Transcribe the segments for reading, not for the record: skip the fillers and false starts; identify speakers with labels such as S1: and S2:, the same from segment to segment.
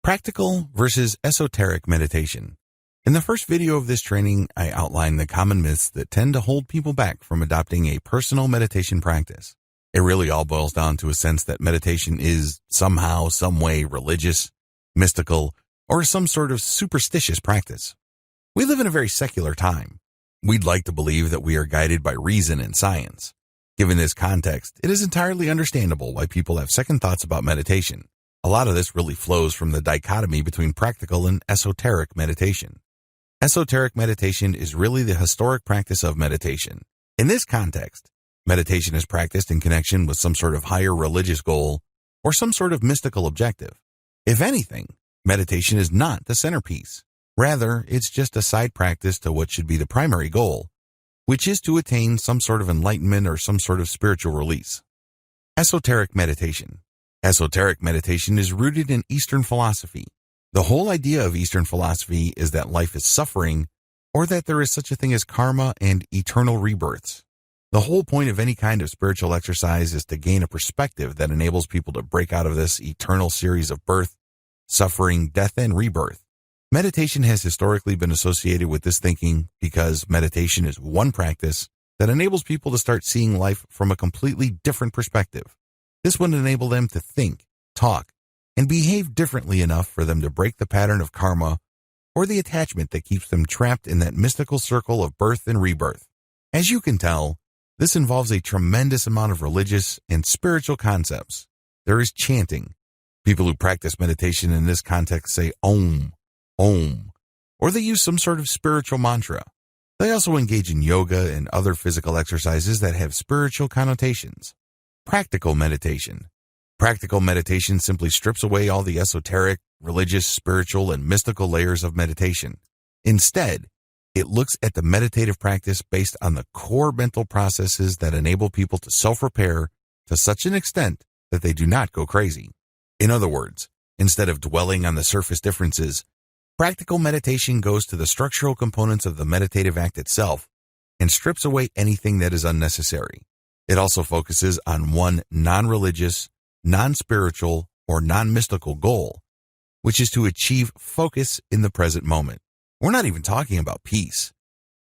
S1: Practical versus esoteric meditation. In the first video of this training, I outlined the common myths that tend to hold people back from adopting a personal meditation practice. It really all boils down to a sense that meditation is somehow, some way religious, mystical, or some sort of superstitious practice. We live in a very secular time. We'd like to believe that we are guided by reason and science. Given this context, it is entirely understandable why people have second thoughts about meditation. A lot of this really flows from the dichotomy between practical and esoteric meditation. Esoteric meditation is really the historic practice of meditation. In this context, meditation is practiced in connection with some sort of higher religious goal or some sort of mystical objective. If anything, meditation is not the centerpiece. Rather, it's just a side practice to what should be the primary goal, which is to attain some sort of enlightenment or some sort of spiritual release. Esoteric meditation. Esoteric meditation is rooted in Eastern philosophy. The whole idea of Eastern philosophy is that life is suffering, or that there is such a thing as karma and eternal rebirths. The whole point of any kind of spiritual exercise is to gain a perspective that enables people to break out of this eternal series of birth, suffering, death, and rebirth. Meditation has historically been associated with this thinking because meditation is one practice that enables people to start seeing life from a completely different perspective. This would enable them to think, talk, and behave differently enough for them to break the pattern of karma or the attachment that keeps them trapped in that mystical circle of birth and rebirth. As you can tell, this involves a tremendous amount of religious and spiritual concepts. There is chanting. People who practice meditation in this context say Om, Om, or they use some sort of spiritual mantra. They also engage in yoga and other physical exercises that have spiritual connotations. Practical meditation. Practical meditation simply strips away all the esoteric, religious, spiritual, and mystical layers of meditation. Instead, it looks at the meditative practice based on the core mental processes that enable people to self-repair to such an extent that they do not go crazy. In other words, instead of dwelling on the surface differences, practical meditation goes to the structural components of the meditative act itself and strips away anything that is unnecessary. It also focuses on one non-religious, non-spiritual, or non-mystical goal, which is to achieve focus in the present moment. We're not even talking about peace.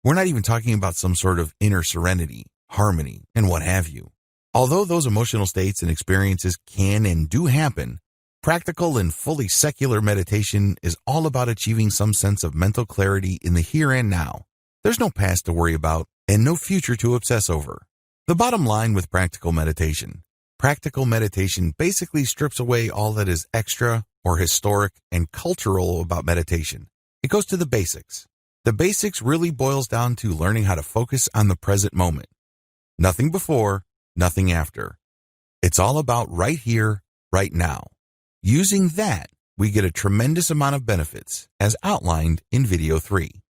S1: We're not even talking about some sort of inner serenity, harmony, and what have you. Although those emotional states and experiences can and do happen, practical and fully secular meditation is all about achieving some sense of mental clarity in the here and now. There's no past to worry about and no future to obsess over. The bottom line with practical meditation basically strips away all that is extra or historic and cultural about meditation. It goes to the basics. The basics really boils down to learning how to focus on the present moment. Nothing before, nothing after. It's all about right here, right now. Using that, we get a tremendous amount of benefits, as outlined in video 3.